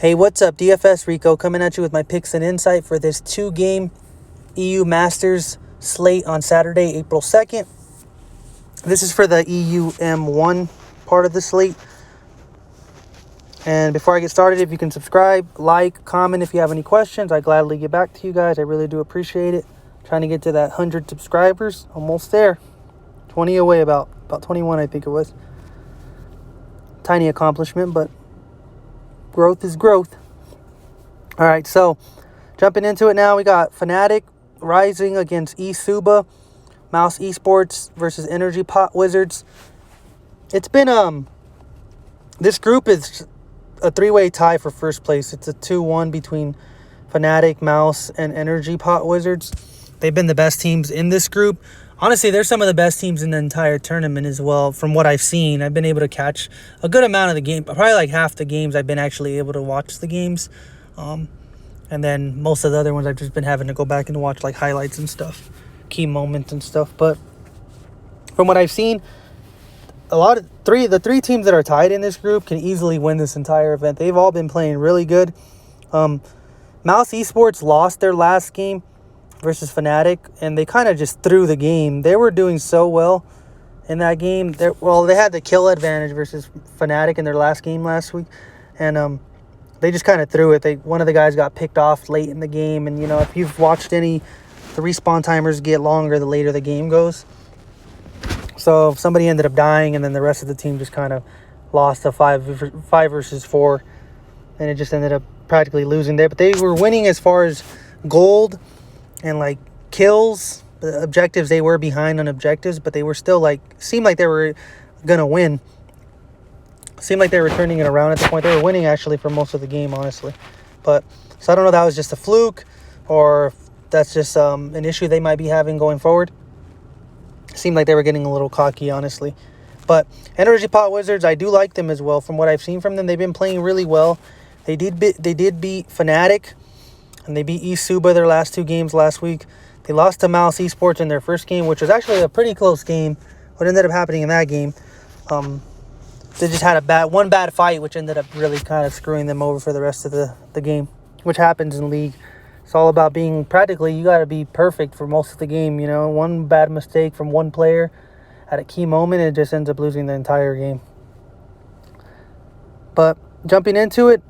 Hey, what's up? DFS Rico coming at you with my picks and insight for this 2-game EU Masters slate on Saturday, April 2nd. This is for the EU M1 part of the slate. And before I get started, if you can subscribe, like, comment if you have any questions, I gladly get back to you guys. I really do appreciate it. Trying to get to that 100 subscribers. Almost there. 20 away, about 21 I think it was. Tiny accomplishment, but growth is growth. All right, so jumping into it now, we got Fnatic rising against eSuba, Mouse Esports versus Energy Pot Wizards. It's been this group is a 3-way tie for first place. It's a 2-1 between Fnatic, Mouse, and Energy Pot Wizards. They've been the best teams in this group. Honestly, they're some of the best teams in the entire tournament as well. From what I've seen, I've been able to catch a good amount of the game. Probably like half the games I've been actually able to watch the games. And then most of the other ones I've just been having to go back and watch like highlights and stuff, key moments and stuff. But from what I've seen, the three teams that are tied in this group can easily win this entire event. They've all been playing really good. Mouse Esports lost their last game versus Fnatic, and they kind of just threw the game. They were doing so well in that game. They had the kill advantage versus Fnatic in their last game last week, and they just kind of threw it. One of the guys got picked off late in the game, and if you've watched the respawn timers get longer the later the game goes. So if somebody ended up dying, and then the rest of the team just kind of lost a 5 versus 4, and it just ended up practically losing there. But they were winning as far as gold and like kills. The objectives, they were behind on objectives, but they were still seemed like they were gonna win. Seemed like they were turning it around at the point. They were winning actually for most of the game, honestly. But so I don't know if that was just a fluke or if that's just an issue they might be having going forward. Seemed like they were getting a little cocky, honestly. But Energy Pot Wizards, I do like them as well. From what I've seen from them, they've been playing really well. They did beat Fnatic, and they beat eSuba their last 2 games last week. They lost to Mouse Esports in their first game, which was actually a pretty close game. What ended up happening in that game, they just had one bad fight, which ended up really kind of screwing them over for the rest of the game, which happens in League. It's all about being practically, you got to be perfect for most of the game. One bad mistake from one player at a key moment, it just ends up losing the entire game. But jumping into it,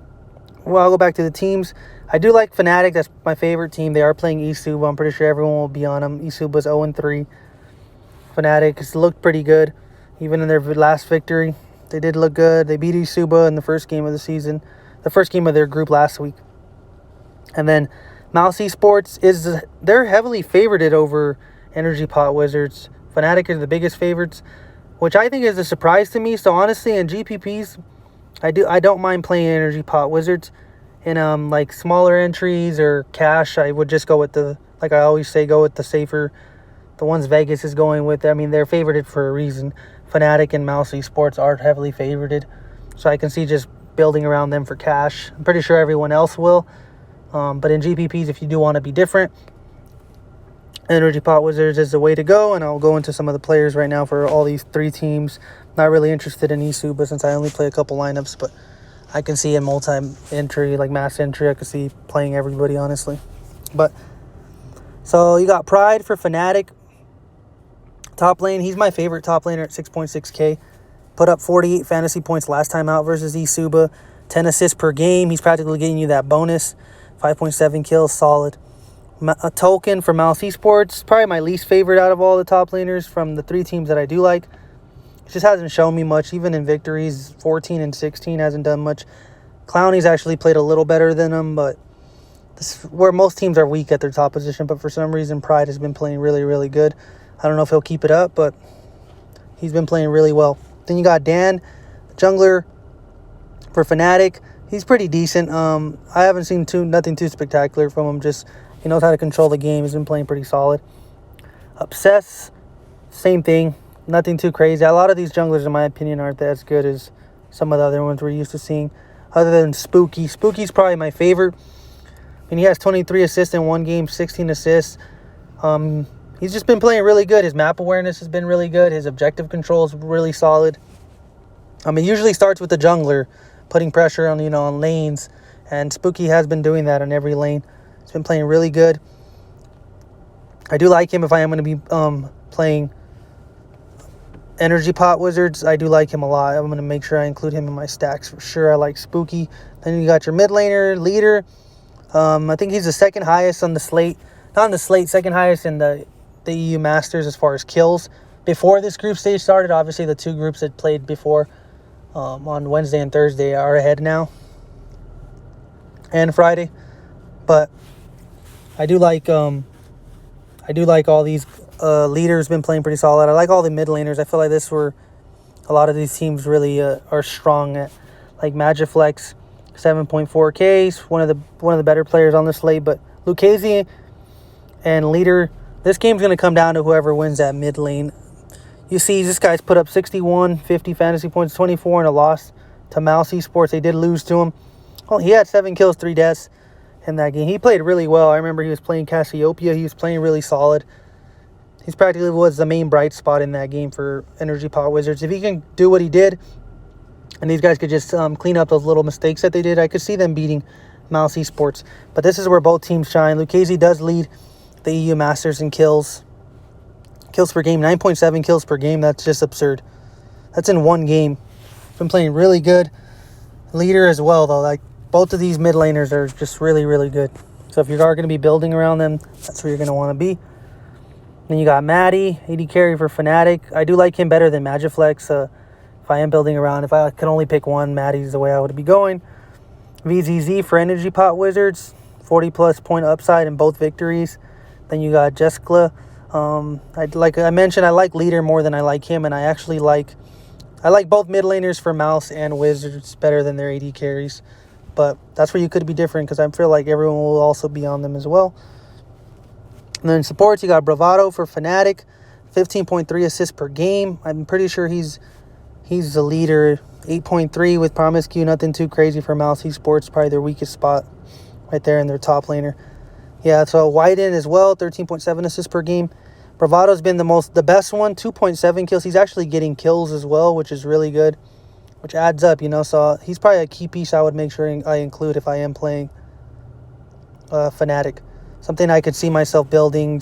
I'll go back to the teams. I do like Fnatic. That's my favorite team. They are playing eSuba. I'm pretty sure everyone will be on them. eSuba's 0-3. Fnatic has looked pretty good. Even in their last victory, they did look good. They beat eSuba in the first game of the season. The first game of their group last week. And then Mouse Esports, they're heavily favorited over Energy Pot Wizards. Fnatic are the biggest favorites, which I think is a surprise to me. So honestly, in GPPs, I don't mind playing Energy Pot Wizards. In smaller entries or cash, I would just go with I always say, go with the safer, the ones Vegas is going with. I mean, they're favorited for a reason. Fnatic and Mouse Esports are heavily favorited, so I can see just building around them for cash. I'm pretty sure everyone else will, but in GPPs, if you do want to be different, Energy Pot Wizards is the way to go, and I'll go into some of the players right now for all these 3 teams. Not really interested in eSuba since I only play a couple lineups, but I can see in multi-entry, like mass entry, I can see playing everybody, honestly. But, so you got Pride for Fnatic. Top lane, he's my favorite top laner at 6.6K. Put up 48 fantasy points last time out versus eSuba. 10 assists per game. He's practically getting you that bonus. 5.7 kills, solid. A token for Mouse Esports, probably my least favorite out of all the top laners from the 3 teams that I do like. Just hasn't shown me much, even in victories. 14 and 16 hasn't done much. Clowney's actually played a little better than him, but this is where most teams are weak at their top position. But for some reason, Pride has been playing really, really good. I don't know if he'll keep it up, but he's been playing really well. Then you got Dan, the jungler for Fnatic. He's pretty decent. I haven't seen nothing too spectacular from him. Just he knows how to control the game. He's been playing pretty solid. Obsess, same thing. Nothing too crazy. A lot of these junglers, in my opinion, aren't as good as some of the other ones we're used to seeing. Other than Spooky. Spooky's probably my favorite. I mean, he has 23 assists in one game, 16 assists. He's just been playing really good. His map awareness has been really good. His objective control is really solid. It usually starts with the jungler putting pressure on, on lanes And Spooky has been doing that on every lane. He's been playing really good. I do like him if I am going to be playing Energy Pot Wizards. I do like him a lot. I'm going to make sure I include him in my stacks for sure. I like Spooky. Then you got your mid laner, Leader. I think he's the second highest on the slate. Not on the slate, second highest in the EU Masters as far as kills. Before this group stage started, obviously the two groups that played before on Wednesday and Thursday are ahead now. And Friday. But I do like all these leaders been playing pretty solid. I like all the mid laners. I feel like this where a lot of these teams really are strong at. Like Magiflex, 7.4K. He's one of the better players on the slate. But Lucchese and Leader, this game's going to come down to whoever wins that mid lane. You see, this guy's put up 61, 50 fantasy points, 24 in a loss to Mouse Esports. They did lose to him. Oh, he had 7 kills, 3 deaths in that game. He played really well. I remember he was playing Cassiopeia. He was playing really solid. He's practically was the main bright spot in that game for Energy Pot Wizards. If he can do what he did, and these guys could just clean up those little mistakes that they did, I could see them beating Mouse Esports. But this is where both teams shine. Lucchese does lead the EU Masters in kills. Kills per game, 9.7 kills per game. That's just absurd. That's in one game. Been playing really good. Leader as well, though. Like, both of these mid laners are just really, really good. So if you are going to be building around them, that's where you're going to want to be. Then you got Maddie, AD carry for Fnatic. I do like him better than Magiflex. If I am building around, if I could only pick one, Maddie's the way I would be going. VZZ for Energy Pot Wizards, 40-plus point upside in both victories. Then you got Jessica. Like I mentioned, I like Leader more than I like him, and I like both mid laners for Mouse and Wizards better than their AD carries. But that's where you could be different, because I feel like everyone will also be on them as well. And then supports, you got Bravado for Fnatic, 15.3 assists per game. I'm pretty sure he's the leader. 8.3 with Promiscu, nothing too crazy for Mouse Esports, probably their weakest spot right there in their top laner. Yeah, so Wyden as well, 13.7 assists per game. Bravado's been the best one, 2.7 kills. He's actually getting kills as well, which is really good, which adds up, So he's probably a key piece I would make sure I include if I am playing Fnatic. Something I could see myself building,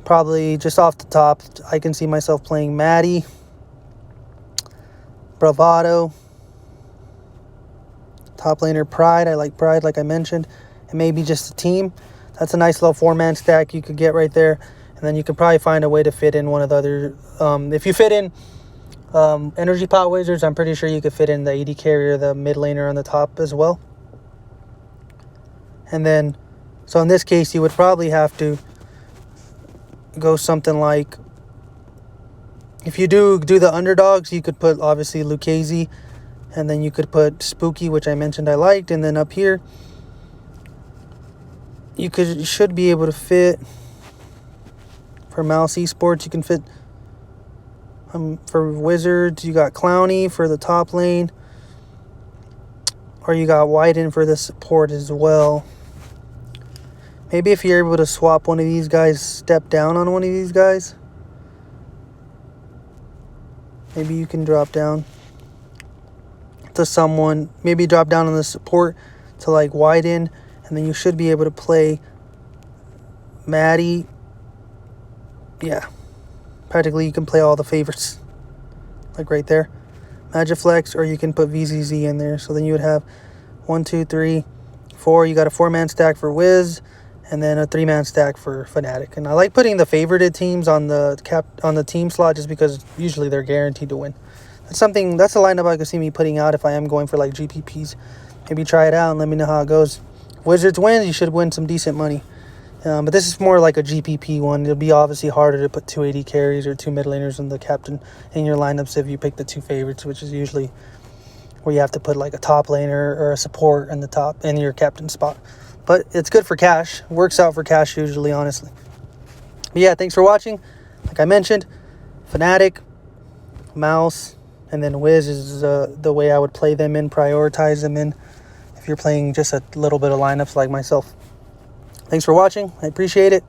probably just off the top. I can see myself playing Maddie, Bravado, top laner Pride. I like Pride, like I mentioned, and maybe just a team. That's a nice little 4-man stack you could get right there. And then you could probably find a way to fit in one of the other. If you fit in Energy Pot Wizards, I'm pretty sure you could fit in the AD carrier, the mid laner on the top as well. And then, so in this case, you would probably have to go something like, if you do the underdogs, you could put obviously Lucchese, and then you could put Spooky, which I mentioned I liked, and then up here, you should be able to fit. For Mouse Esports, you can fit for Wizards, you got Clowny for the top lane, or you got Wyden for the support as well. Maybe if you're able to swap one of these guys, step down on one of these guys, maybe you can drop down to someone, maybe drop down on the support to like Wyden, and then you should be able to play Maddie. Yeah, practically you can play all the favorites, like right there, Magiflex, or you can put VZZ in there. So then you would have 1, 2, 3, 4. You got a 4-man stack for Wiz, and then a 3-man stack for Fnatic. And I like putting the favorited teams on the team slot just because usually they're guaranteed to win. That's a lineup I could see me putting out if I am going for like GPPs. Maybe try it out and let me know how it goes. If Wizards wins, you should win some decent money. But this is more like a GPP one. It'll be obviously harder to put 2 AD carries or 2 mid laners and the captain in your lineups if you pick the 2 favorites, which is usually where you have to put like a top laner or a support in the top in your captain spot. But it's good for cash. Works out for cash usually, honestly. But yeah, thanks for watching. Like I mentioned, Fnatic, Mouse, and then Wiz is the way I would play them in, prioritize them in, if you're playing just a little bit of lineups like myself. Thanks for watching. I appreciate it.